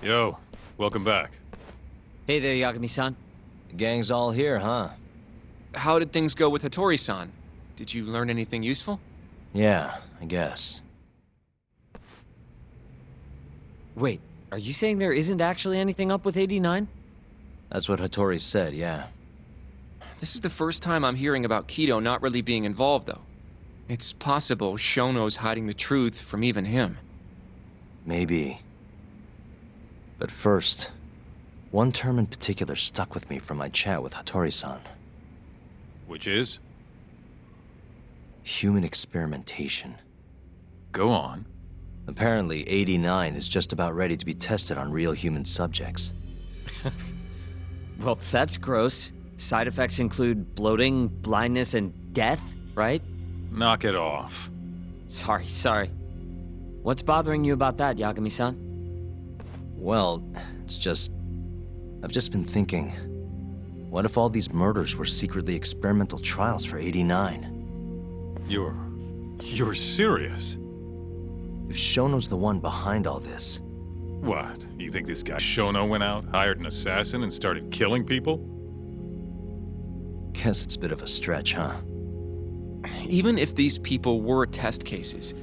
Yo, welcome back. Hey there, Yagami-san. The gang's all here, huh? How did things go with Hattori-san? Did you learn anything useful? Yeah, I guess. Wait, are you saying there isn't actually anything up with 89? That's what Hattori said, yeah. This is the first time I'm hearing about Kido not really being involved, though. It's possible Shono's hiding the truth from even him. Maybe. But first, one term in particular stuck with me from my chat with Hattori-san. Which is? Human experimentation. Go on. Apparently, 89 is just about ready to be tested on real human subjects. Well, that's gross. Side effects include bloating, blindness, and death, right? Knock it off. Sorry. What's bothering you about that, Yagami-san? Well, it's just... I've just been thinking... What if all these murders were secretly experimental trials for 89? You're serious? If Shono's the one behind all this... What? You think this guy Shono went out, hired an assassin, and started killing people? Guess it's a bit of a stretch, huh? Even if these people were test cases,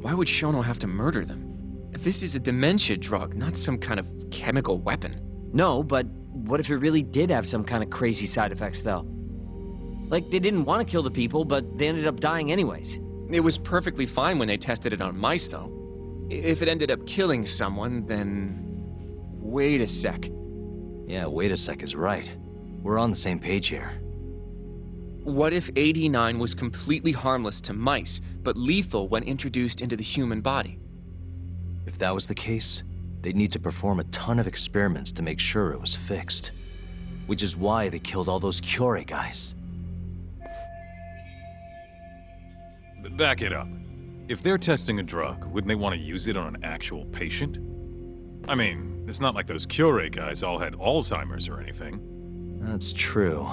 why would Shono have to murder them? This is a dementia drug, not some kind of chemical weapon. No, but what if it really did have some kind of crazy side effects, though? Like, they didn't want to kill the people, but they ended up dying anyways. It was perfectly fine when they tested it on mice, though. If it ended up killing someone, then... Wait a sec. Yeah, wait a sec is right. We're on the same page here. What if 89 was completely harmless to mice, but lethal when introduced into the human body? If that was the case, they'd need to perform a ton of experiments to make sure it was fixed. Which is why they killed all those Kyorei guys. Back it up. If they're testing a drug, wouldn't they want to use it on an actual patient? I mean, it's not like those Kyorei guys all had Alzheimer's or anything. That's true.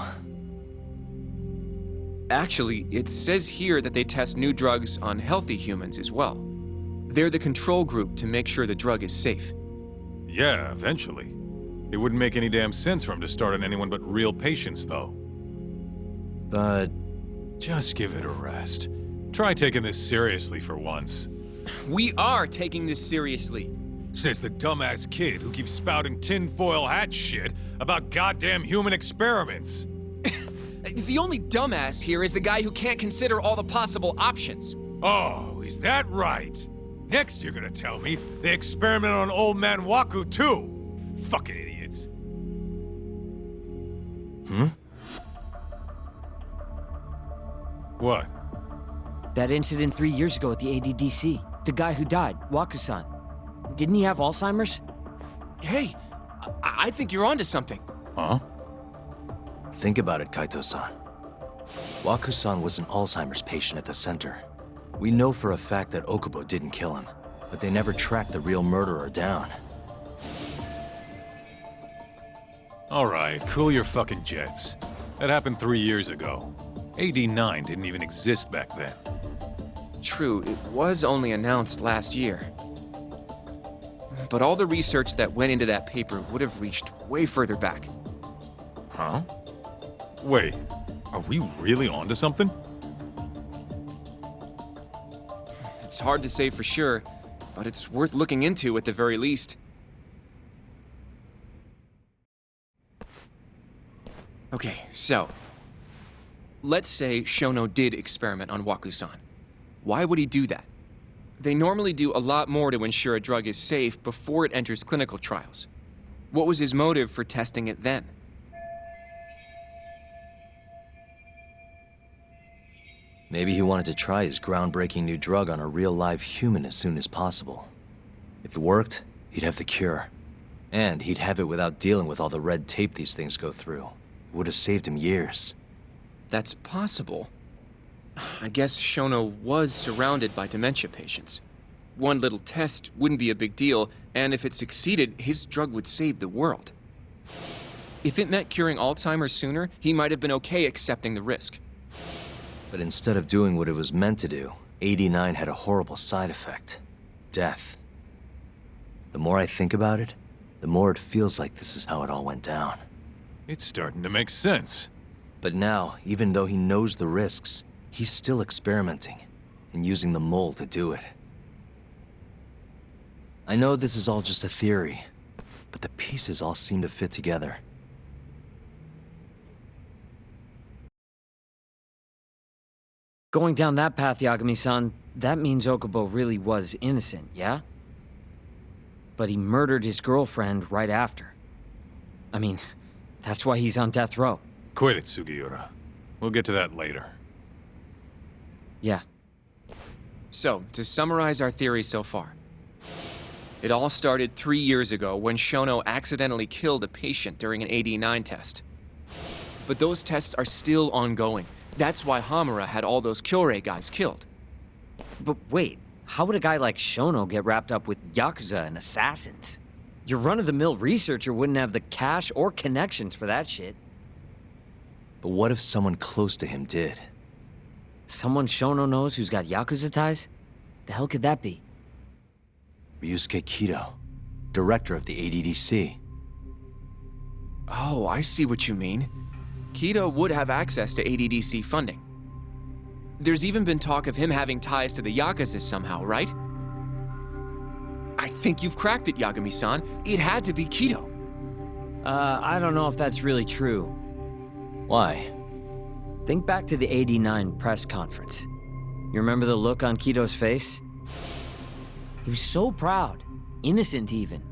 Actually, it says here that they test new drugs on healthy humans as well. They're the control group to make sure the drug is safe. Yeah, eventually. It wouldn't make any damn sense for them to start on anyone but real patients, though. But... Just give it a rest. Try taking this seriously for once. We are taking this seriously. Says the dumbass kid who keeps spouting tinfoil hat shit about goddamn human experiments. The only dumbass here is the guy who can't consider all the possible options. Oh, is that right? Next you're gonna tell me they experiment on old man Waku too. Fucking idiots. What? That incident 3 years ago at the ADDC. The guy who died, Waku-san. Didn't he have Alzheimer's? Hey, I think you're onto something. Huh? think about it, Kaito-san. Waku-san was an Alzheimer's patient at the center. We know for a fact that Okubo didn't kill him, but they never tracked the real murderer down. All right, cool your fucking jets. That happened 3 years ago. AD9 didn't even exist back then. True, it was only announced last year. But all the research that went into that paper would have reached way further back. Huh? Wait, are we really onto something? It's hard to say for sure, but it's worth looking into at the very least. Okay, so... let's say Shono did experiment on Waku-san. Why would he do that? They normally do a lot more to ensure a drug is safe before it enters clinical trials. What was his motive for testing it then? Maybe he wanted to try his groundbreaking new drug on a real live human as soon as possible. If it worked, he'd have the cure. And he'd have it without dealing with all the red tape these things go through. It would have saved him years. That's possible. I guess Shono was surrounded by dementia patients. One little test wouldn't be a big deal, and if it succeeded, his drug would save the world. If it meant curing Alzheimer's sooner, he might have been okay accepting the risk. But instead of doing what it was meant to do, 89 had a horrible side effect. Death. The more I think about it, the more it feels like this is how it all went down. It's starting to make sense. But now, even though he knows the risks, he's still experimenting and using the mole to do it. I know this is all just a theory, but the pieces all seem to fit together. Going down that path, Yagami-san, that means Okubo really was innocent, yeah? But he murdered his girlfriend right after. I mean, that's why he's on death row. Quit it, Sugiura. We'll get to that later. Yeah. So, to summarize our theory so far. It all started 3 years ago when Shono accidentally killed a patient during an AD9 test. But those tests are still ongoing. That's why Hamura had all those Kyorei guys killed. But wait, how would a guy like Shono get wrapped up with Yakuza and assassins? Your run-of-the-mill researcher wouldn't have the cash or connections for that shit. But what if someone close to him did? Someone Shono knows who's got Yakuza ties? The hell could that be? Ryusuke Kido, director of the ADDC. Oh, I see what you mean. Kido would have access to ADDC funding. There's even been talk of him having ties to the Yakuza somehow, right? I think you've cracked it, Yagami-san. It had to be Kido. I don't know if that's really true. Why? Think back to the '89 press conference. You remember the look on Kido's face? He was so proud, innocent even.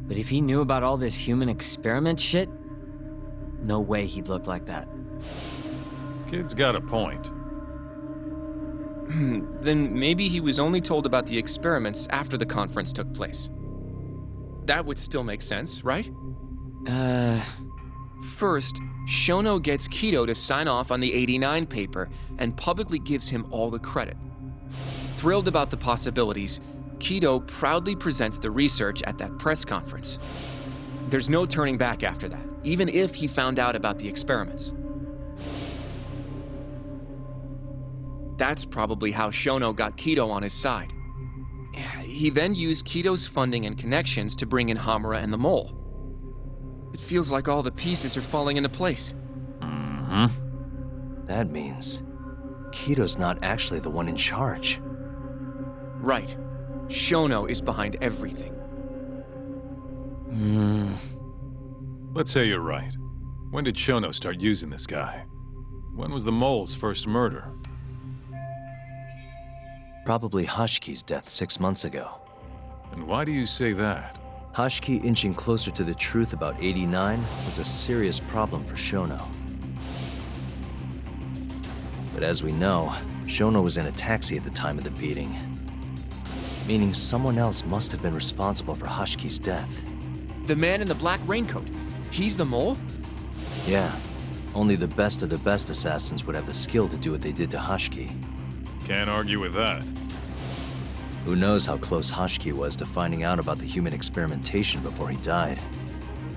But if he knew about all this human experiment shit, no way he'd look like that. Kid's got a point. Then maybe he was only told about the experiments after the conference took place. That would still make sense, right? First, Shono gets Kido to sign off on the '89 paper and publicly gives him all the credit. Thrilled about the possibilities, Kido proudly presents the research at that press conference. There's no turning back after that, even if he found out about the experiments. That's probably how Shono got Kido on his side. He then used Kido's funding and connections to bring in Hamura and the Mole. It feels like all the pieces are falling into place. That means Kido's not actually the one in charge. Right. Shono is behind everything. Let's say you're right. When did Shono start using this guy? When was the mole's first murder? Probably Hashki's death 6 months ago. And why do you say that? Hashki inching closer to the truth about 89 was a serious problem for Shono. But as we know, Shono was in a taxi at the time of the beating. Meaning someone else must have been responsible for Hashki's death. The man in the black raincoat. He's the Mole? Yeah, only the best of the best assassins would have the skill to do what they did to Hashki. Can't argue with that. Who knows how close Hashki was to finding out about the human experimentation before he died.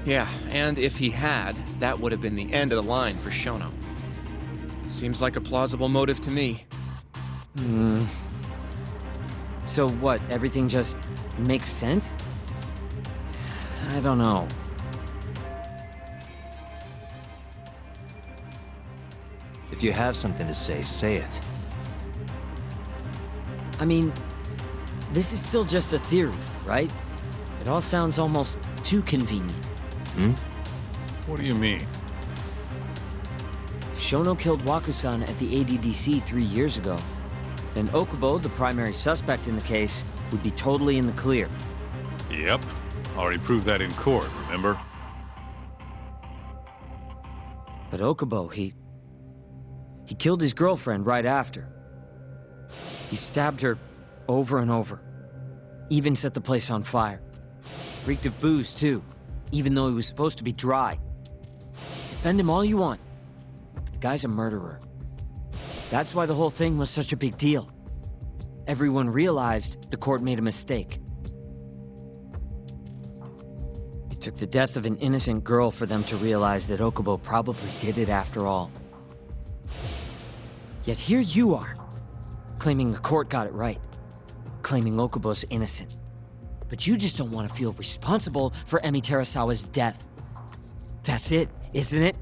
Yeah, and if he had, that would have been the end of the line for Shono. Seems like a plausible motive to me. So what, everything just makes sense? I don't know. If you have something to say it. I mean, this is still just a theory, right? It all sounds almost too convenient. What do you mean? If Shono killed Wakusan at the ADDC 3 years ago, then Okubo, the primary suspect in the case, would be totally in the clear. Yep. Already proved that in court, remember? But Okubo, he killed his girlfriend right after. He stabbed her over and over. Even set the place on fire. Reeked of booze, too, even though he was supposed to be dry. Defend him all you want, but the guy's a murderer. That's why the whole thing was such a big deal. Everyone realized the court made a mistake. It took the death of an innocent girl for them to realize that Okubo probably did it after all. Yet here you are, claiming the court got it right, claiming Okubo's innocent. But you just don't want to feel responsible for Emi Terasawa's death. That's it, isn't it?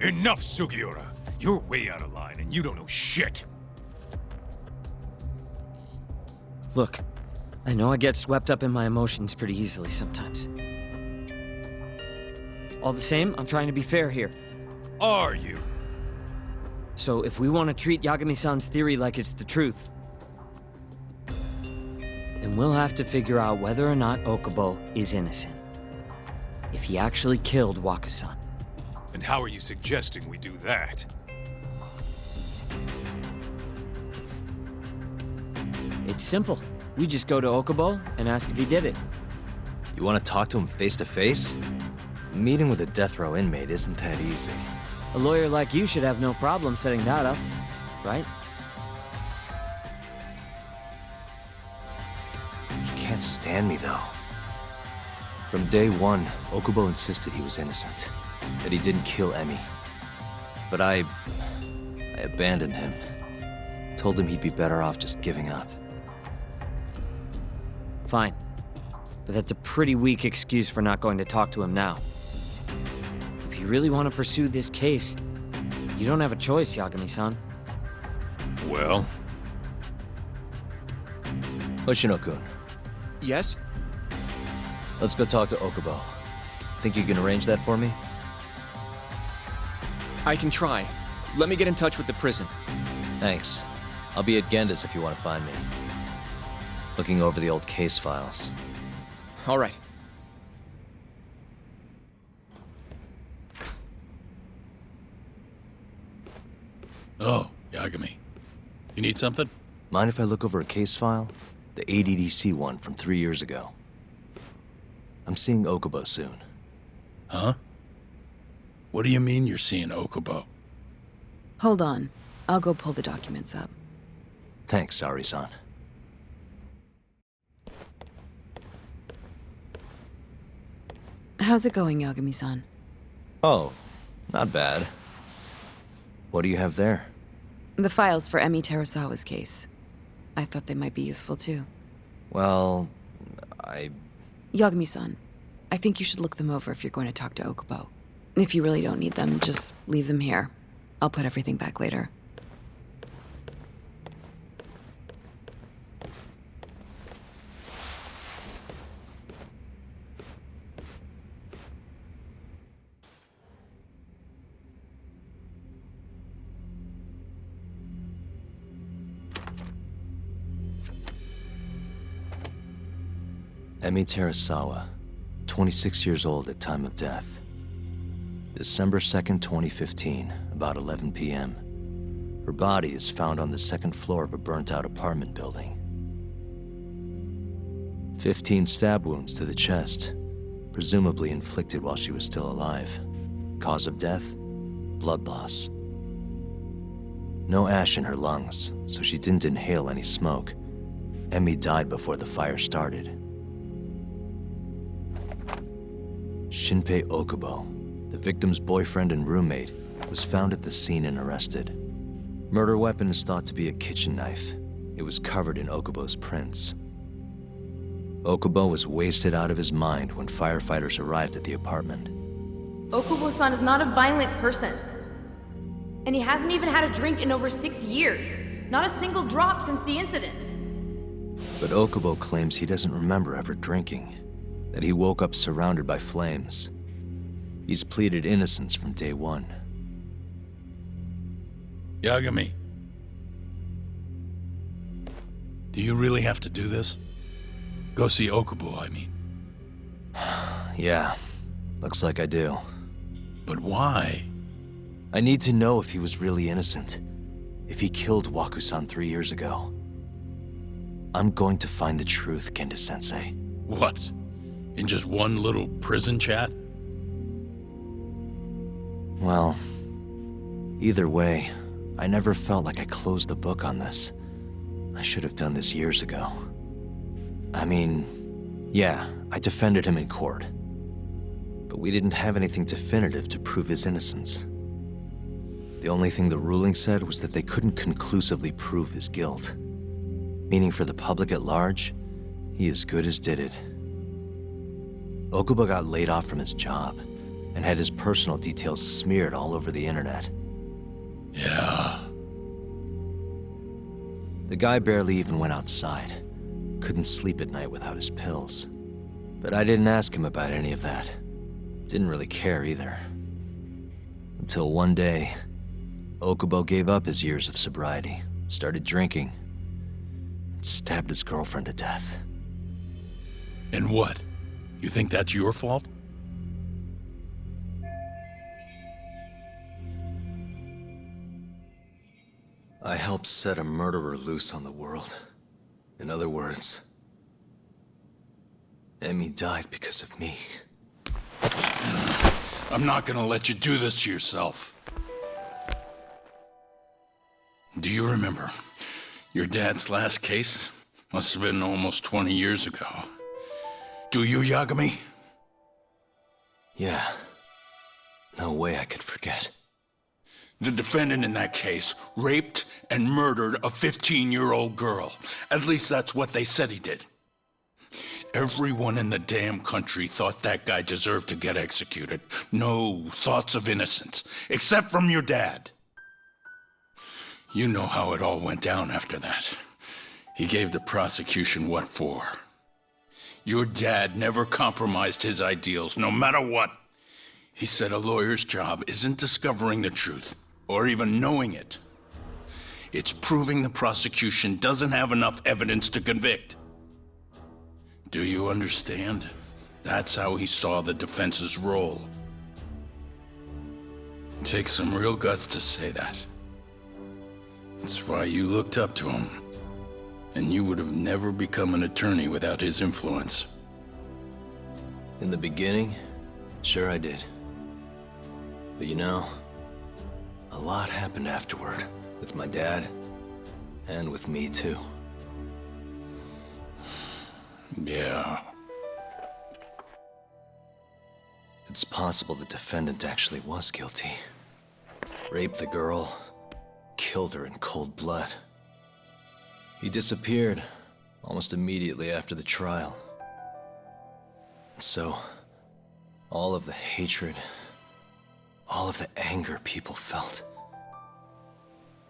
Enough, Sugiura! You're way out of line, and you don't know shit! Look, I know I get swept up in my emotions pretty easily sometimes. All the same, I'm trying to be fair here. Are you? So if we want to treat Yagami-san's theory like it's the truth, then we'll have to figure out whether or not Okubo is innocent. If he actually killed Waku-san. And how are you suggesting we do that? It's simple. We just go to Okubo and ask if he did it. You want to talk to him face to face? Meeting with a death row inmate isn't that easy. A lawyer like you should have no problem setting that up, right? He can't stand me, though. From day one, Okubo insisted he was innocent, that he didn't kill Emi. But I abandoned him. Told him he'd be better off just giving up. Fine. But that's a pretty weak excuse for not going to talk to him now. If you really want to pursue this case, you don't have a choice, Yagami-san. Well? Hoshino-kun, Yes? let's go talk to Okubo. Think you can arrange that for me? I can try. Let me get in touch with the prison. Thanks. I'll be at Genda's if you want to find me. Looking over the old case files. All right. Oh, Yagami. You need something? Mind if I look over a case file? The ADDC one from 3 years ago. I'm seeing Okubo soon. Huh? What do you mean you're seeing Okubo? Hold on. I'll go pull the documents up. Thanks, Sari-san. How's it going, Yagami-san? Oh, not bad. What do you have there? The files for Emi Terasawa's case. I thought they might be useful too. Well, Yagami-san, I think you should look them over if you're going to talk to Okubo. If you really don't need them, just leave them here. I'll put everything back later. Emi Terasawa, 26 years old at time of death. December 2nd, 2015, about 11 p.m. Her body is found on the second floor of a burnt-out apartment building. 15 stab wounds to the chest, presumably inflicted while she was still alive. Cause of death? Blood loss. No ash in her lungs, so she didn't inhale any smoke. Emi died before the fire started. Shinpei Okubo, the victim's boyfriend and roommate, was found at the scene and arrested. Murder weapon is thought to be a kitchen knife. It was covered in Okubo's prints. Okubo was wasted out of his mind when firefighters arrived at the apartment. Okubo-san is not a violent person. And he hasn't even had a drink in over 6 years. Not a single drop since the incident. But Okubo claims he doesn't remember ever drinking, that he woke up surrounded by flames. He's pleaded innocence from day one. Yagami. Do you really have to do this? Go see Okubo, I mean. Yeah, looks like I do. But why? I need to know if he was really innocent. If he killed Waku-san 3 years ago. I'm going to find the truth, Kenda-sensei. What? In just one little prison chat? Well, either way, I never felt like I closed the book on this. I should have done this years ago. I mean, yeah, I defended him in court. But we didn't have anything definitive to prove his innocence. The only thing the ruling said was that they couldn't conclusively prove his guilt. Meaning for the public at large, he as good as did it. Okubo got laid off from his job and had his personal details smeared all over the internet. Yeah. The guy barely even went outside. Couldn't sleep at night without his pills. But I didn't ask him about any of that. Didn't really care either. Until one day, Okubo gave up his years of sobriety, started drinking, and stabbed his girlfriend to death. And what? You think that's your fault? I helped set a murderer loose on the world. In other words, Emmy died because of me. I'm not gonna let you do this to yourself. Do you remember your dad's last case? Must have been almost 20 years ago. Do you, Yagami? Yeah. No way I could forget. The defendant in that case raped and murdered a 15-year-old girl. At least that's what they said he did. Everyone in the damn country thought that guy deserved to get executed. No thoughts of innocence, except from your dad. You know how it all went down after that. He gave the prosecution what for. Your dad never compromised his ideals, no matter what. He said a lawyer's job isn't discovering the truth, or even knowing it. It's proving the prosecution doesn't have enough evidence to convict. Do you understand? That's how he saw the defense's role. It takes some real guts to say that. That's why you looked up to him. And you would have never become an attorney without his influence. In the beginning, sure I did. But you know, a lot happened afterward, with my dad, and with me too. Yeah. It's possible the defendant actually was guilty. Raped the girl, killed her in cold blood. He disappeared almost immediately after the trial. So, all of the hatred, all of the anger people felt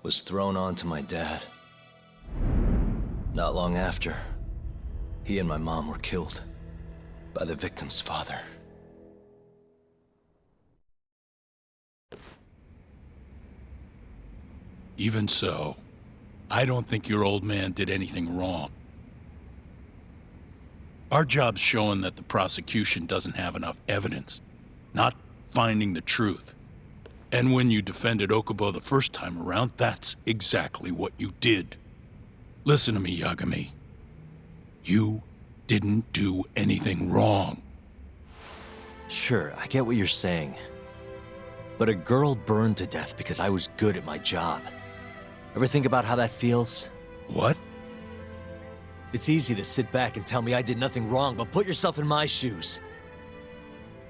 was thrown onto my dad. Not long after, he and my mom were killed by the victim's father. Even so, I don't think your old man did anything wrong. Our job's showing that the prosecution doesn't have enough evidence, not finding the truth. And when you defended Okubo the first time around, that's exactly what you did. Listen to me, Yagami. You didn't do anything wrong. Sure, I get what you're saying. But a girl burned to death because I was good at my job. Ever think about how that feels? What? It's easy to sit back and tell me I did nothing wrong, but put yourself in my shoes.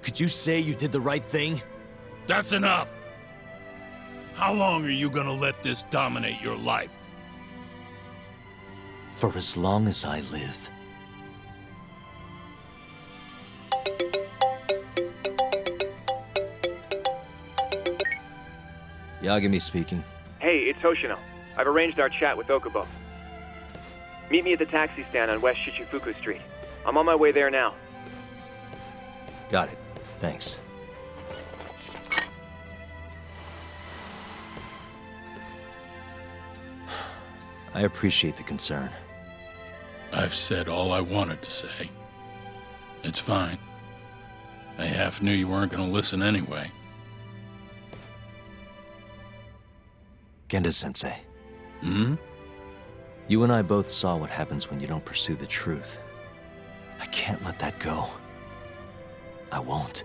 Could you say you did the right thing? That's enough! How long are you gonna let this dominate your life? For as long as I live. Yagami speaking. Hey, it's Hoshino. I've arranged our chat with Okubo. Meet me at the taxi stand on West Shichifuku Street. I'm on my way there now. Got it. Thanks. I appreciate the concern. I've said all I wanted to say. It's fine. I half knew you weren't gonna listen anyway. Genda-sensei. Hmm? You and I both saw what happens when you don't pursue the truth. I can't let that go. I won't.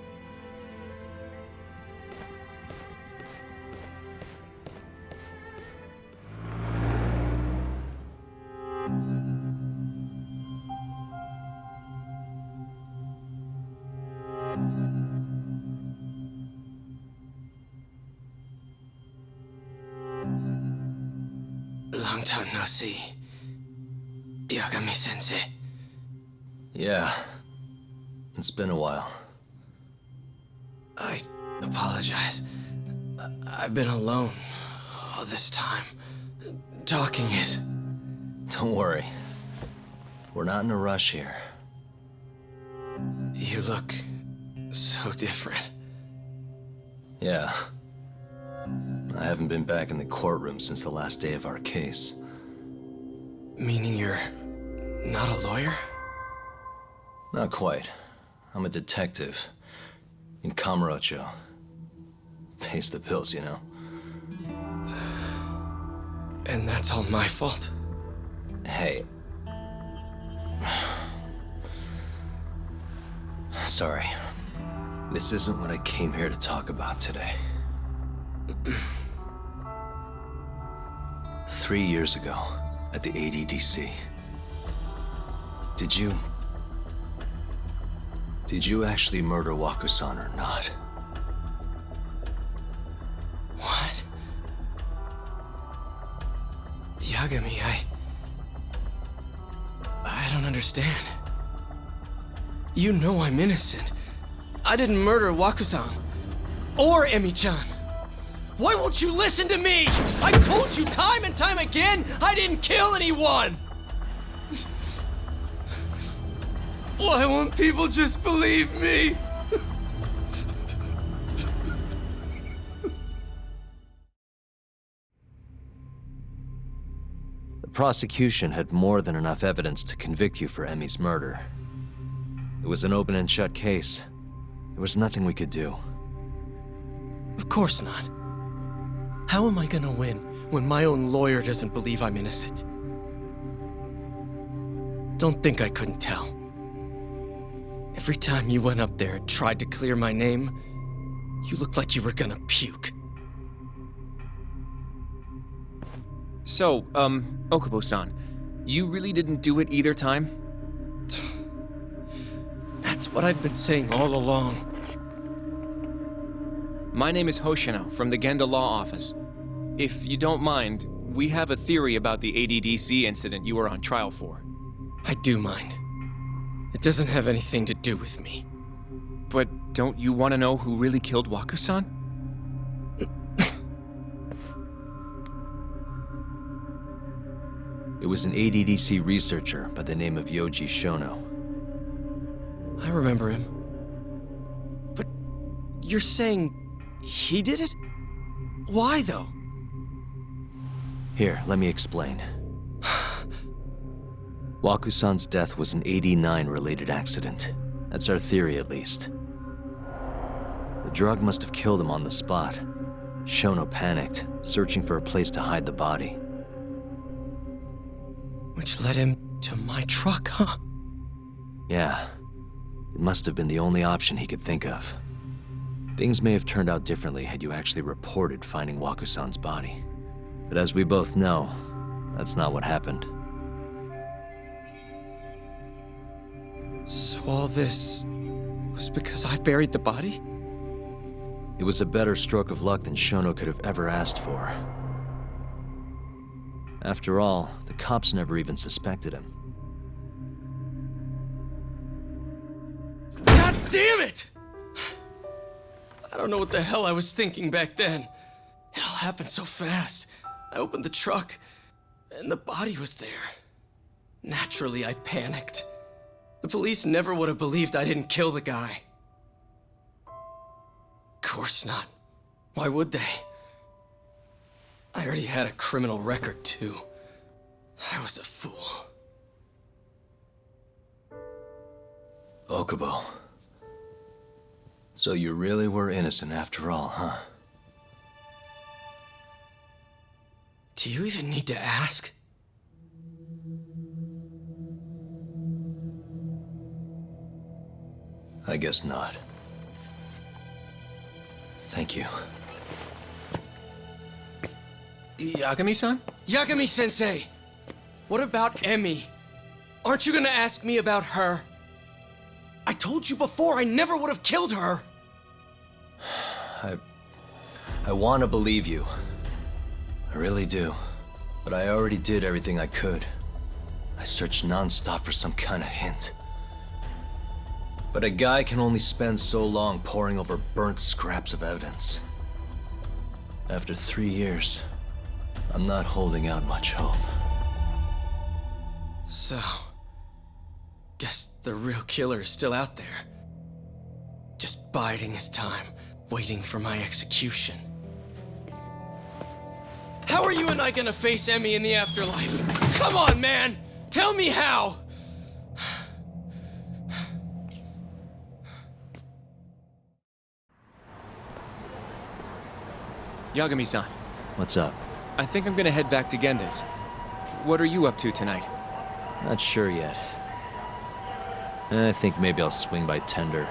Long time no see. Yagami-sensei. Yeah. It's been a while. I apologize. I've been alone all this time. Talking is... Don't worry. We're not in a rush here. You look so different. Yeah. I haven't been back in the courtroom since the last day of our case. Meaning you're not a lawyer? Not quite. I'm a detective. In Kamurocho. Pays the bills, you know. And that's all my fault? Hey. Sorry. This isn't what I came here to talk about today. 3 years ago, at the ADDC. Did you actually murder Waku-san or not? What? Yagami, I don't understand. You know I'm innocent. I didn't murder Waku-san. Or Emi-chan. Why won't you listen to me? I've told you time and time again, I didn't kill anyone! Why won't people just believe me? The prosecution had more than enough evidence to convict you for Emi's murder. It was an open and shut case. There was nothing we could do. Of course not. How am I gonna win when my own lawyer doesn't believe I'm innocent? Don't think I couldn't tell. Every time you went up there and tried to clear my name, you looked like you were gonna puke. So, Okubo-san, you really didn't do it either time? That's what I've been saying all along. My name is Hoshino from the Genda Law Office. If you don't mind, we have a theory about the ADDC incident you were on trial for. I do mind. It doesn't have anything to do with me. But don't you want to know who really killed Waku-san? It was an ADDC researcher by the name of Yoji Shono. I remember him. But you're saying he did it? Why, though? Here, let me explain. Waku-san's death was an 89-related accident. That's our theory, at least. The drug must have killed him on the spot. Shono panicked, searching for a place to hide the body. Which led him to my truck, huh? Yeah. It must have been the only option he could think of. Things may have turned out differently had you actually reported finding Waku-san's body. But as we both know, that's not what happened. So all this was because I buried the body? It was a better stroke of luck than Shono could have ever asked for. After all, the cops never even suspected him. God damn it! I don't know what the hell I was thinking back then. It all happened so fast. I opened the truck, and the body was there. Naturally, I panicked. The police never would have believed I didn't kill the guy. Of course not. Why would they? I already had a criminal record, too. I was a fool. Okubo. So you really were innocent after all, huh? Do you even need to ask? I guess not. Thank you. Yagami-san? Yagami-sensei! What about Emi? Aren't you gonna ask me about her? I told you before I never would have killed her! I want to believe you. I really do. But I already did everything I could. I searched non-stop for some kind of hint. But a guy can only spend so long poring over burnt scraps of evidence. After 3 years, I'm not holding out much hope. So, guess the real killer is still out there. Just biding his time, waiting for my execution. How are you and I gonna face Emmy in the afterlife? Come on, man! Tell me how! Yagami-san, What's up? I think I'm gonna head back to Genda's. What are you up to tonight? Not sure yet. I think maybe I'll swing by Tender.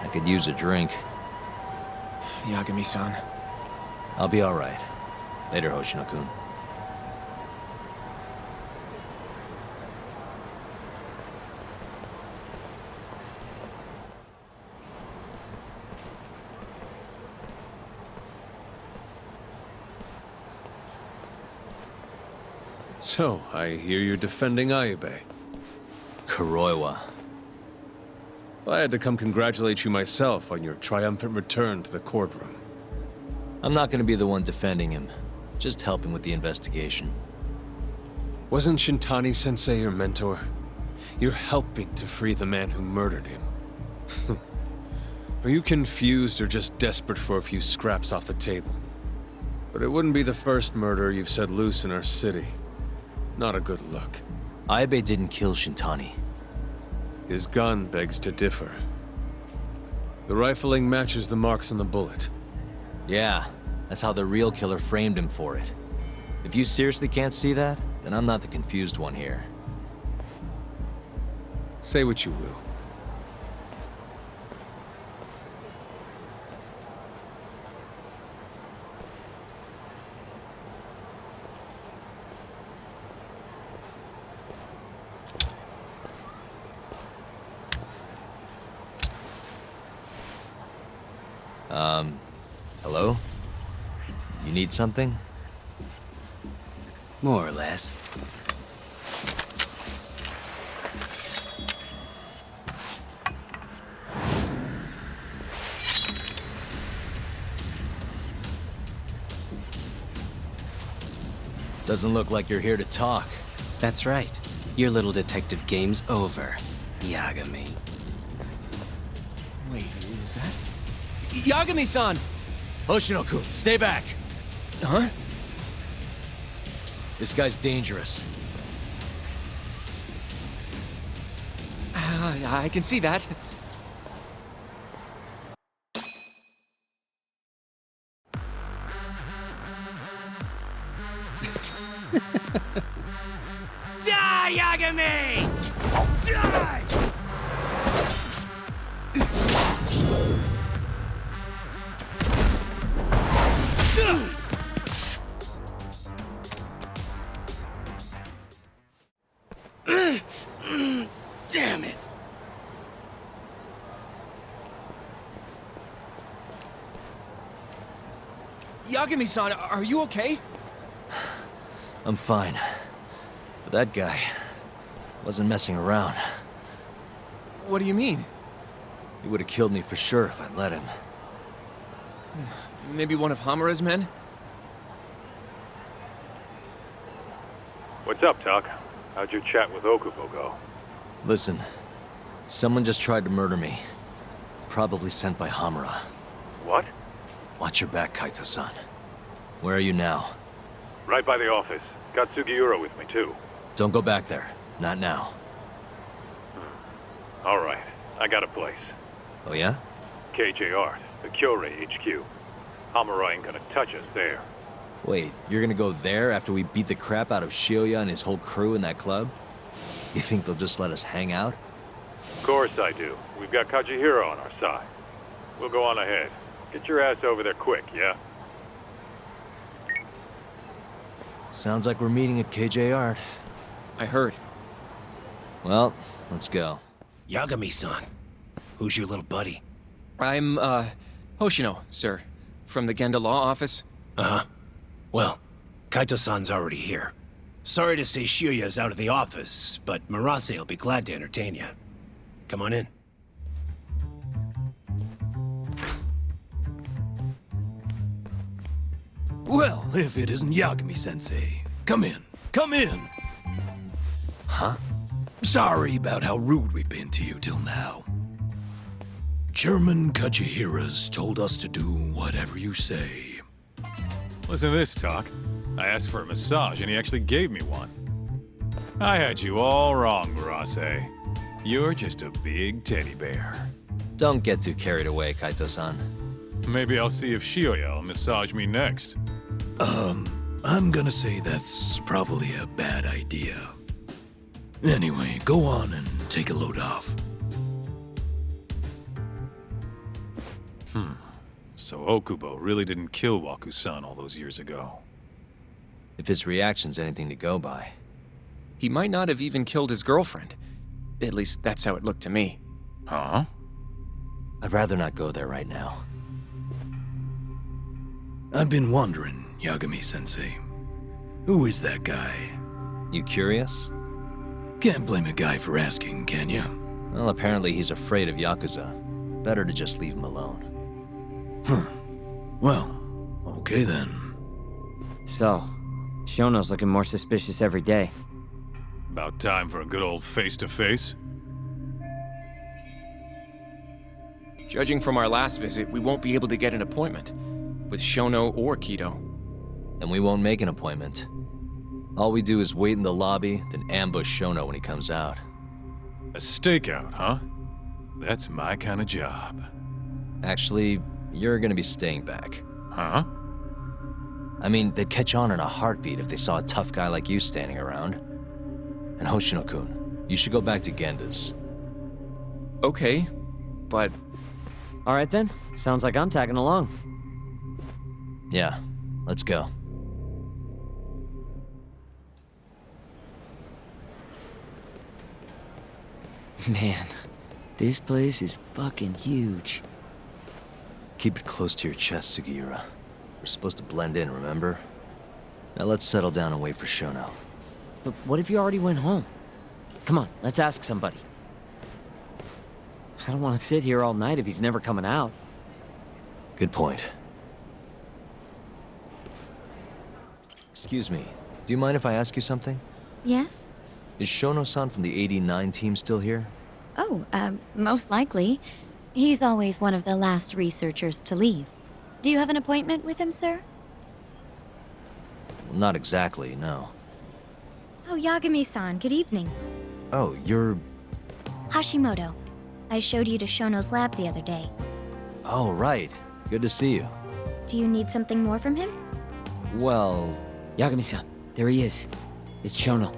I could use a drink. Yagami-san. I'll be alright. Later, Hoshino-kun. So, I hear you're defending Ayube. Kuroiwa. I had to come congratulate you myself on your triumphant return to the courtroom. I'm not gonna be the one defending him. Just helping with the investigation. Wasn't Shintani-sensei your mentor? You're helping to free the man who murdered him. Are you confused or just desperate for a few scraps off the table? But it wouldn't be the first murder you've set loose in our city. Not a good look. Ayube didn't kill Shintani. His gun begs to differ. The rifling matches the marks on the bullet. Yeah, that's how the real killer framed him for it. If you seriously can't see that, then I'm not the confused one here. Say what you will. Hello? You need something? More or less. Doesn't look like you're here to talk. That's right. Your little detective game's over, Yagami. Wait, is that? Yagami-san! Hoshino-kun, stay back! Huh? This guy's dangerous. I can see that. Die, Yagami! Die! Damn it! Yagami-san, are you okay? I'm fine. But that guy wasn't messing around. What do you mean? He would have killed me for sure if I'd let him. Maybe one of Hamura's men? What's up, Tuck? How'd your chat with Okubo go? Listen, someone just tried to murder me. Probably sent by Hamura. What? Watch your back, Kaito-san. Where are you now? Right by the office. Got Sugiura with me, too. Don't go back there. Not now. All right. I got a place. Oh yeah? KJ Art, the Kyorei HQ. Hamura ain't gonna touch us there. Wait, you're gonna go there after we beat the crap out of Shioya and his whole crew in that club? You think they'll just let us hang out? Of course I do. We've got Kajihiro on our side. We'll go on ahead. Get your ass over there quick, yeah? Sounds like we're meeting at KJ Art. I heard. Well, let's go. Yagami-san. Who's your little buddy? I'm, Hoshino, sir. From the Genda Law Office. Uh-huh. Well, Kaito-san's already here. Sorry to say Shioya's out of the office, but Murase will be glad to entertain you. Come on in. Well, if it isn't Yagami-sensei. Come in. Come in! Huh? Sorry about how rude we've been to you till now. Chairman Kachihira's told us to do whatever you say. Listen to this, Talk. I asked for a massage and he actually gave me one. I had you all wrong, Murase. You're just a big teddy bear. Don't get too carried away, Kaito-san. Maybe I'll see if Shioya will massage me next. I'm gonna say that's probably a bad idea. Anyway, go on and take a load off. So Okubo really didn't kill Waku-san all those years ago. If his reaction's anything to go by. He might not have even killed his girlfriend. At least that's how it looked to me. Huh? I'd rather not go there right now. I've been wondering, Yagami-sensei. Who is that guy? You curious? Can't blame a guy for asking, can you? Well, apparently he's afraid of Yakuza. Better to just leave him alone. Well, okay then. So, Shono's looking more suspicious every day. About time for a good old face-to-face. Judging from our last visit, we won't be able to get an appointment with Shono or Kido. And we won't make an appointment. All we do is wait in the lobby, then ambush Shono when he comes out. A stakeout, huh? That's my kind of job. Actually, you're gonna be staying back. Huh? I mean, they'd catch on in a heartbeat if they saw a tough guy like you standing around. And Hoshino-kun, you should go back to Genda's. Okay, but... All right then. Sounds like I'm tagging along. Yeah, let's go. Man, this place is fucking huge. Keep it close to your chest, Sugiura. We're supposed to blend in, remember? Now let's settle down and wait for Shono. But what if you already went home? Come on, let's ask somebody. I don't want to sit here all night if he's never coming out. Good point. Excuse me, do you mind if I ask you something? Yes? Is Shono-san from the 89 team still here? Oh, most likely. He's always one of the last researchers to leave. Do you have an appointment with him, sir? Well, not exactly, no. Oh, Yagami-san, good evening. Oh, you're... Hashimoto. I showed you to Shono's lab the other day. Oh, right. Good to see you. Do you need something more from him? Well... Yagami-san, there he is. It's Shono.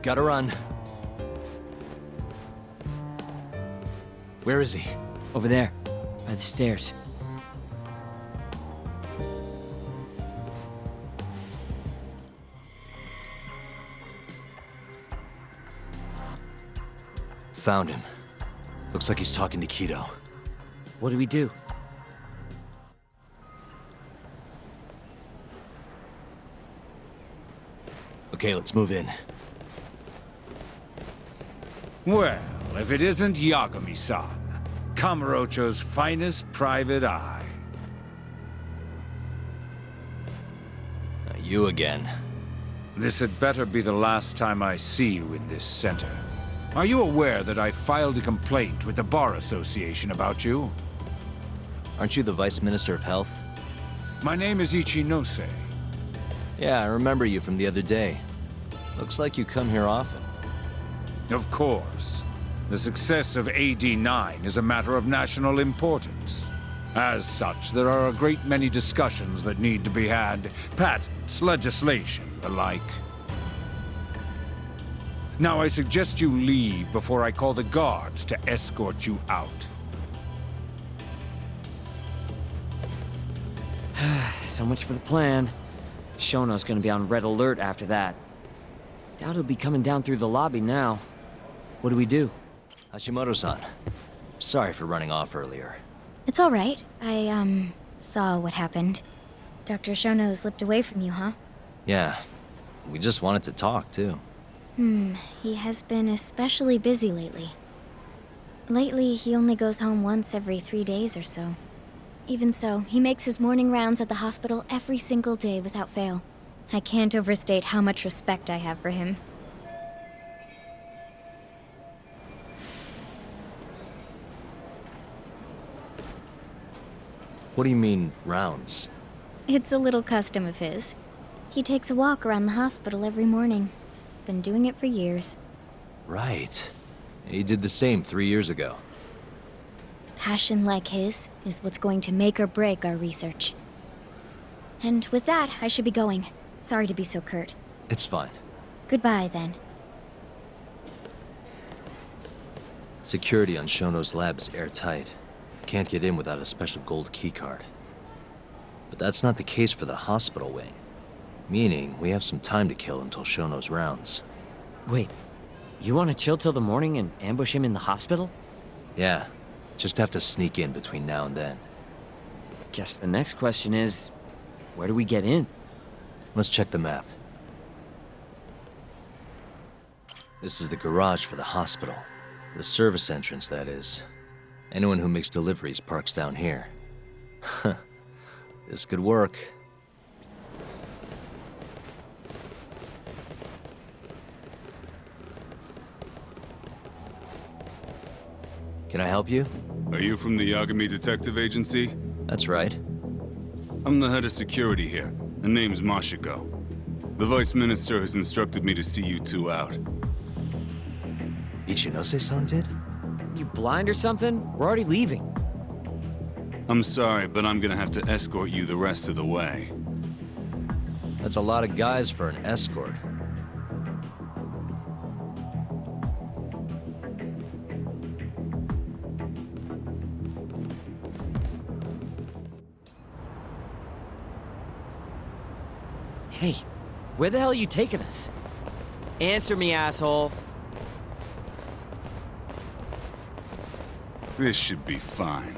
Gotta run. Where is he? Over there, by the stairs. Found him. Looks like he's talking to Kido. What do we do? Okay, let's move in. Well, if it isn't Yagami-san, Kamurocho's finest private eye. You again. This had better be the last time I see you in this center. Are you aware that I filed a complaint with the Bar Association about you? Aren't you the Vice Minister of Health? My name is Ichinose. Yeah, I remember you from the other day. Looks like you come here often. Of course. The success of AD-9 is a matter of national importance. As such, there are a great many discussions that need to be had. Patents, legislation, the like. Now I suggest you leave before I call the guards to escort you out. So much for the plan. Shono's gonna be on red alert after that. Doubt he'll be coming down through the lobby now. What do we do? Hashimoto-san, sorry for running off earlier. It's all right. I, saw what happened. Dr. Shono slipped away from you, huh? Yeah, we just wanted to talk, too. He has been especially busy lately. Lately, he only goes home once every 3 days or so. Even so, he makes his morning rounds at the hospital every single day without fail. I can't overstate how much respect I have for him. What do you mean, rounds? It's a little custom of his. He takes a walk around the hospital every morning. Been doing it for years. Right. He did the same 3 years ago. Passion like his is what's going to make or break our research. And with that, I should be going. Sorry to be so curt. It's fine. Goodbye, then. Security on Shono's lab is airtight. Can't get in without a special gold keycard. But that's not the case for the hospital wing. Meaning, we have some time to kill until Shono's rounds. Wait, you want to chill till the morning and ambush him in the hospital? Yeah, just have to sneak in between now and then. Guess the next question is, where do we get in? Let's check the map. This is the garage for the hospital. The service entrance, that is. Anyone who makes deliveries parks down here. This could work. Can I help you? Are you from the Yagami Detective Agency? That's right. I'm the head of security here. The name's Mashiko. The Vice Minister has instructed me to see you two out. Ichinose-san did? You blind or something? We're already leaving. I'm sorry, but I'm gonna have to escort you the rest of the way. That's a lot of guys for an escort. Hey, where the hell are you taking us? Answer me, asshole. This should be fine.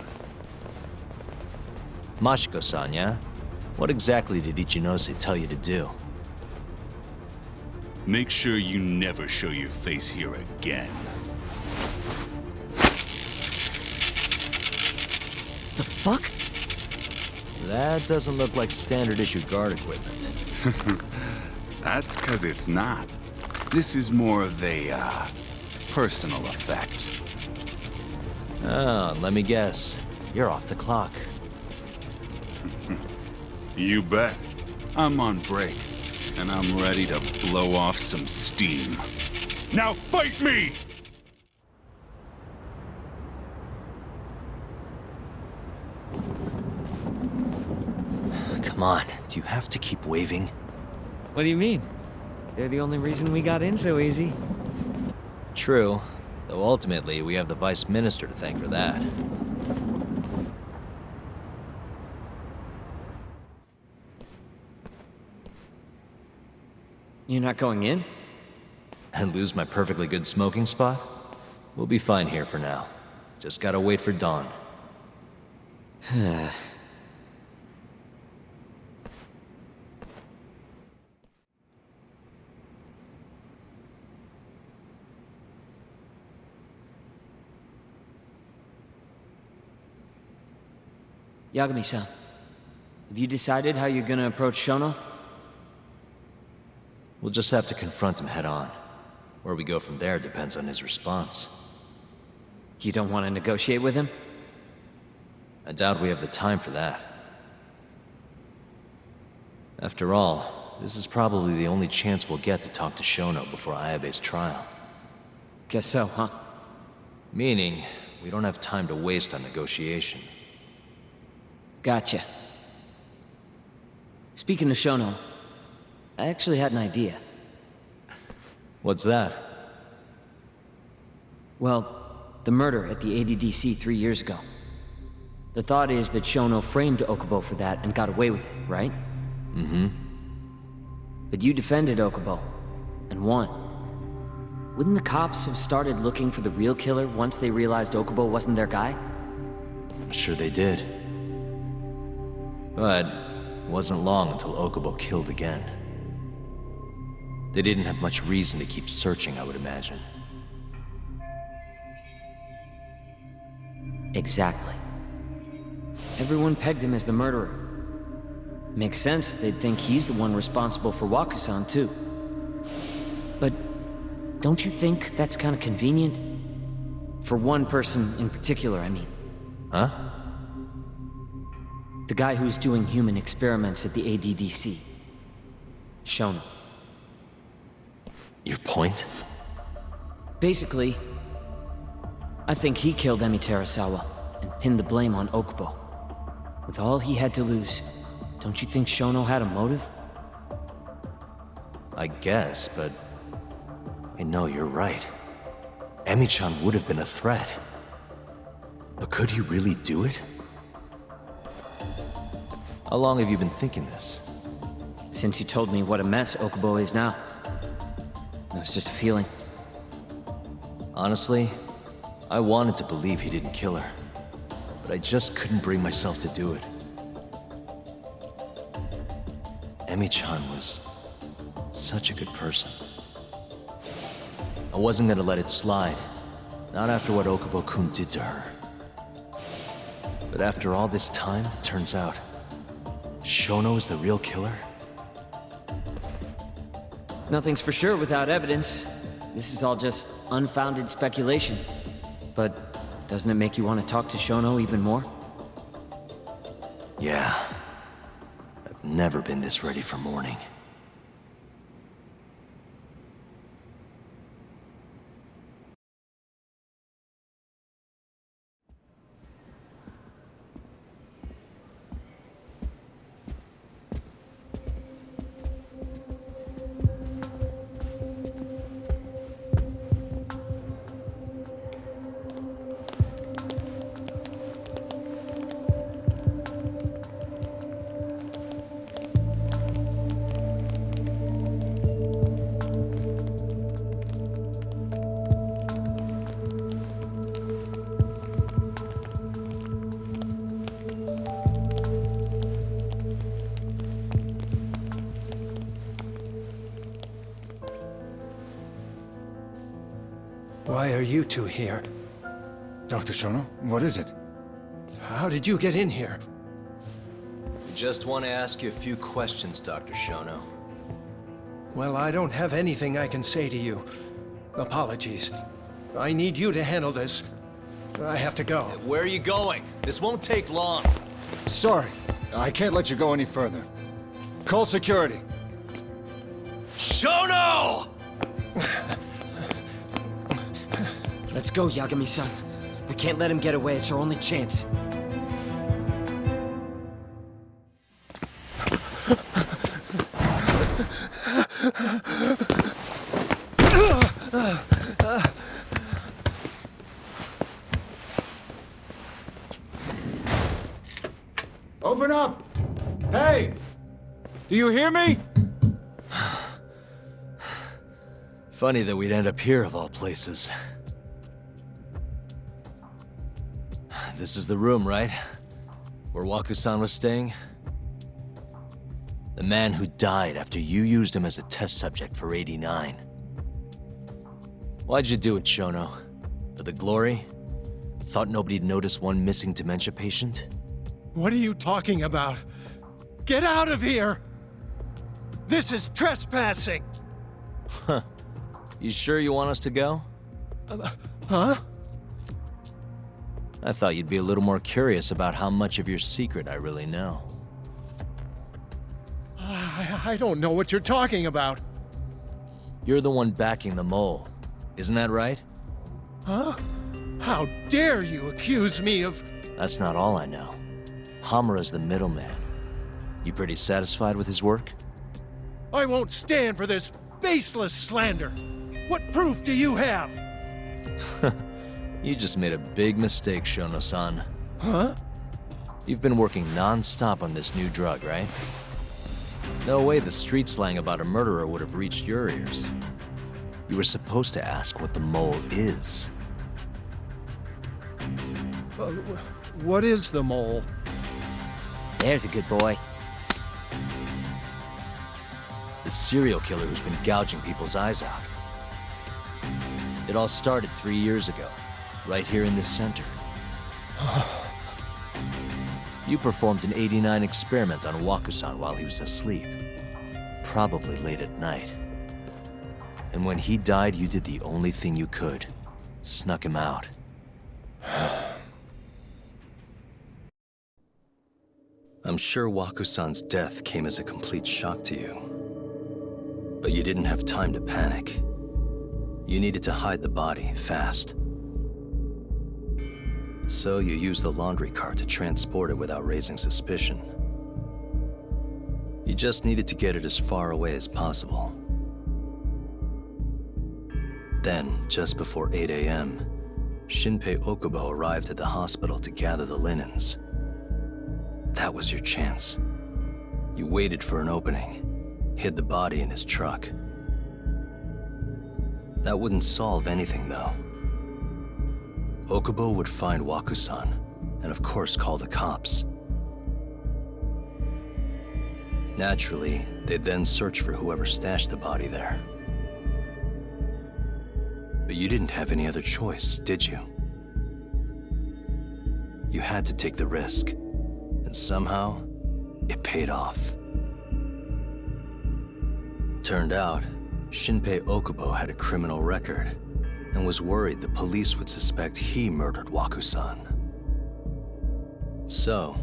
Mashiko-san, yeah? What exactly did Ichinose tell you to do? Make sure you never show your face here again. The fuck? That doesn't look like standard issue guard equipment. That's 'cause it's not. This is more of a, personal effect. Oh, let me guess. You're off the clock. You bet. I'm on break, and I'm ready to blow off some steam. Now fight me! Come on, do you have to keep waving? What do you mean? They're the only reason we got in so easy. True, though ultimately we have the Vice Minister to thank for that. You're not going in? And lose my perfectly good smoking spot? We'll be fine here for now. Just gotta wait for dawn. Yagami-san, have you decided how you're gonna approach Shono? We'll just have to confront him head on. Where we go from there depends on his response. You don't want to negotiate with him? I doubt we have the time for that. After all, this is probably the only chance we'll get to talk to Shono before Ayabe's trial. Guess so, huh? Meaning, we don't have time to waste on negotiation. Gotcha. Speaking of Shono, I actually had an idea. What's that? Well, the murder at the ADDC 3 years ago. The thought is that Shono framed Okubo for that and got away with it, right? Mm-hmm. But you defended Okubo, and won. Wouldn't the cops have started looking for the real killer once they realized Okubo wasn't their guy? I'm sure they did. But it wasn't long until Okubo killed again. They didn't have much reason to keep searching, I would imagine. Exactly. Everyone pegged him as the murderer. Makes sense, they'd think he's the one responsible for Wakusan, too. But don't you think that's kind of convenient? For one person in particular, I mean. Huh? The guy who's doing human experiments at the ADDC. Shono. Your point? Basically, I think he killed Emi Terasawa and pinned the blame on Okubo. With all he had to lose, don't you think Shono had a motive? I guess, but... I know you're right. Emi-chan would have been a threat. But could he really do it? How long have you been thinking this? Since you told me what a mess Okubo is now. It was just a feeling. Honestly, I wanted to believe he didn't kill her. But I just couldn't bring myself to do it. Emi-chan was such a good person. I wasn't gonna let it slide. Not after what Okubo-kun did to her. But after all this time, it turns out Shono is the real killer? Nothing's for sure without evidence. This is all just unfounded speculation. But doesn't it make you want to talk to Shono even more? Yeah. I've never been this ready for morning. Why are you two here? Dr. Shono, what is it? How did you get in here? We just want to ask you a few questions, Dr. Shono. Well, I don't have anything I can say to you. Apologies. I need you to handle this. I have to go. Where are you going? This won't take long. Sorry, I can't let you go any further. Call security. Shono! Let's go, Yagami-san. We can't let him get away. It's our only chance. Open up! Hey! Do you hear me? Funny that we'd end up here of all places. This is the room, right? Where Waku-san was staying? The man who died after you used him as a test subject for 89. Why'd you do it, Shono? For the glory? Thought nobody'd notice one missing dementia patient? What are you talking about? Get out of here! This is trespassing! Huh. You sure you want us to go? Huh? I thought you'd be a little more curious about how much of your secret I really know. I don't know what you're talking about. You're the one backing the mole. Isn't that right? Huh? How dare you accuse me of... That's not all I know. Hamura's the middleman. You pretty satisfied with his work? I won't stand for this baseless slander. What proof do you have? You just made a big mistake, Shono-san. Huh? You've been working non-stop on this new drug, right? No way the street slang about a murderer would have reached your ears. You were supposed to ask what the mole is. What is the mole? There's a good boy. The serial killer who's been gouging people's eyes out. It all started 3 years ago, right here in this center. You performed an 89 experiment on Wakusan while he was asleep. Probably late at night. And when he died, you did the only thing you could. Snuck him out. I'm sure Wakusan's death came as a complete shock to you. But you didn't have time to panic. You needed to hide the body fast. So you used the laundry cart to transport it without raising suspicion. You just needed to get it as far away as possible. Then, just before 8 a.m., Shinpei Okubo arrived at the hospital to gather the linens. That was your chance. You waited for an opening, hid the body in his truck. That wouldn't solve anything, though. Okubo would find Wakusan, and of course call the cops. Naturally, they'd then search for whoever stashed the body there. But you didn't have any other choice, did you? You had to take the risk, and somehow, it paid off. Turned out, Shinpei Okubo had a criminal record, and was worried the police would suspect he murdered Wakusan. So,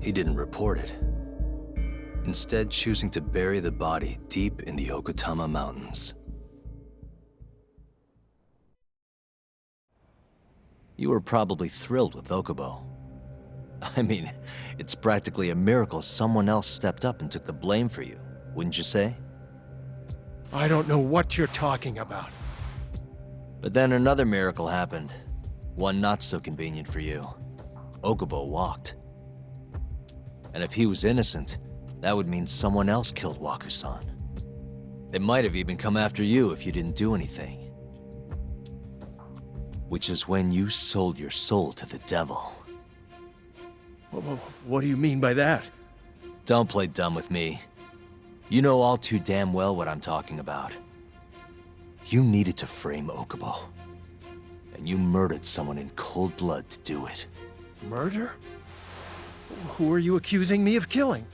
he didn't report it. Instead, choosing to bury the body deep in the Okutama Mountains. You were probably thrilled with Okubo. I mean, it's practically a miracle someone else stepped up and took the blame for you, wouldn't you say? I don't know what you're talking about. But then another miracle happened. One not so convenient for you. Okubo walked. And if he was innocent, that would mean someone else killed Wakusan. They might have even come after you if you didn't do anything. Which is when you sold your soul to the devil. What do you mean by that? Don't play dumb with me. You know all too damn well what I'm talking about. You needed to frame Okubo. And you murdered someone in cold blood to do it. Murder? Who are you accusing me of killing?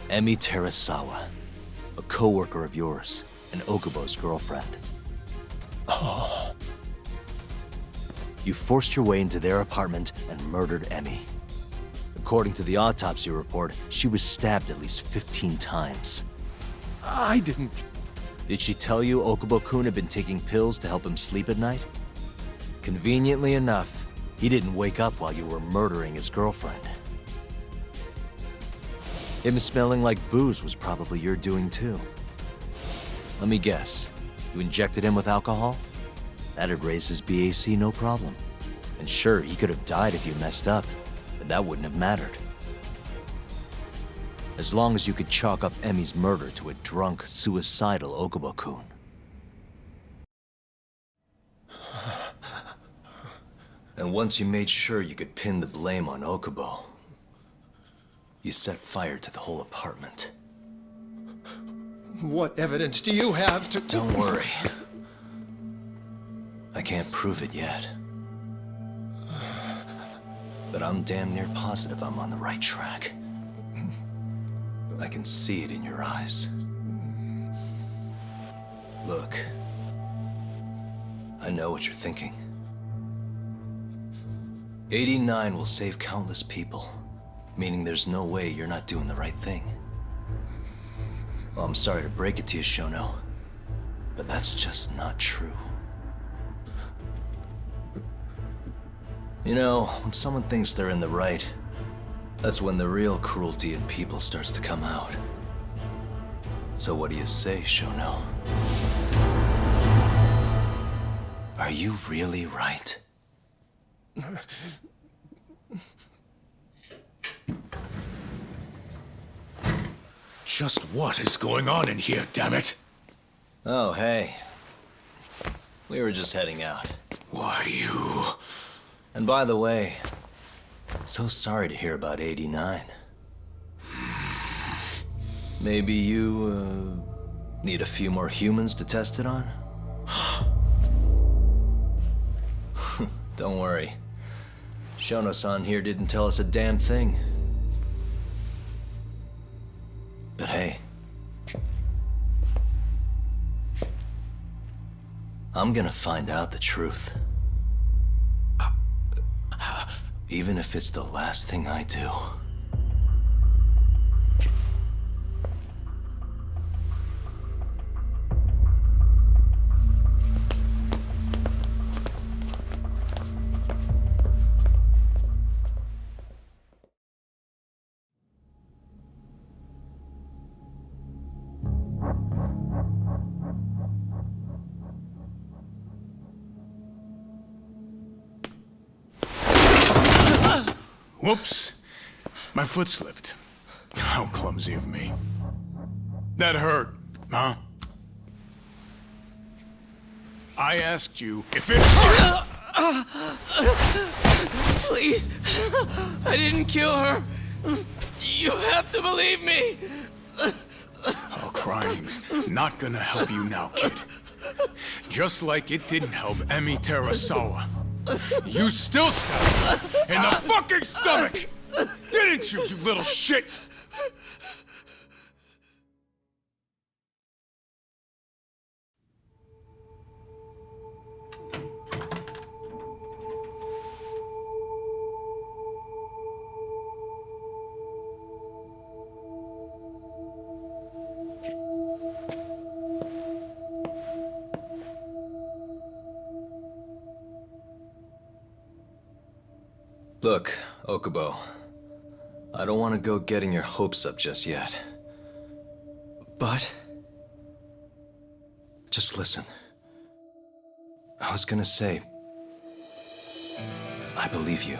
Emi Terasawa, a co-worker of yours, and Okubo's girlfriend. Oh. You forced your way into their apartment and murdered Emi. According to the autopsy report, she was stabbed at least 15 times. I didn't... Did she tell you Okubo-kun had been taking pills to help him sleep at night? Conveniently enough, he didn't wake up while you were murdering his girlfriend. Him smelling like booze was probably your doing too. Let me guess, you injected him with alcohol? That'd raise his BAC no problem. And sure, he could have died if you messed up, but that wouldn't have mattered. As long as you could chalk up Emi's murder to a drunk, suicidal Okubo-kun. And once you made sure you could pin the blame on Okubo, you set fire to the whole apartment. What evidence do you have to... Don't worry. I can't prove it yet. But I'm damn near positive I'm on the right track. I can see it in your eyes. Look, I know what you're thinking. 89 will save countless people, meaning there's no way you're not doing the right thing. Well, I'm sorry to break it to you, Shono, but that's just not true. You know, when someone thinks they're in the right, that's when the real cruelty in people starts to come out. So what do you say, Shono? Are you really right? Just what is going on in here, damn it? Oh, hey. We were just heading out. Why, you... And by the way, so sorry to hear about 89. Maybe you, need a few more humans to test it on? Don't worry. Shono-san here didn't tell us a damn thing. But hey, I'm gonna find out the truth. Even if it's the last thing I do. Whoops. My foot slipped. How clumsy of me. That hurt, huh? I asked you if it hurt! Please! I didn't kill her! You have to believe me! Oh, crying's not gonna help you now, kid. Just like it didn't help Emi Terasawa. You still stabbed her in the fucking stomach! Didn't you, you little shit? Look, Okubo. I don't want to go getting your hopes up just yet. But? Just listen. I was gonna say... I believe you.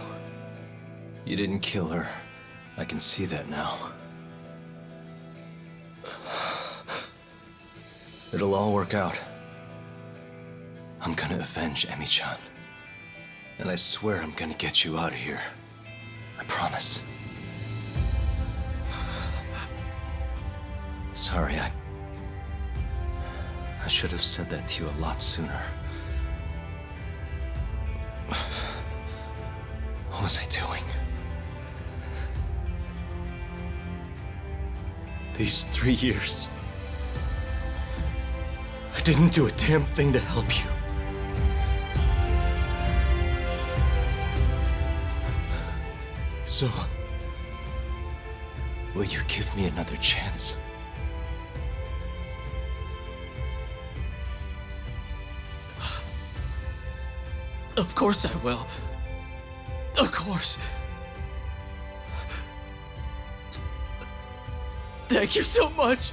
You didn't kill her. I can see that now. It'll all work out. I'm gonna avenge Emi-chan. And I swear I'm gonna get you out of here. I promise. Sorry, I should have said that to you a lot sooner. What was I doing? These 3 years, I didn't do a damn thing to help you. So, will you give me another chance? Of course I will. Of course. Thank you so much.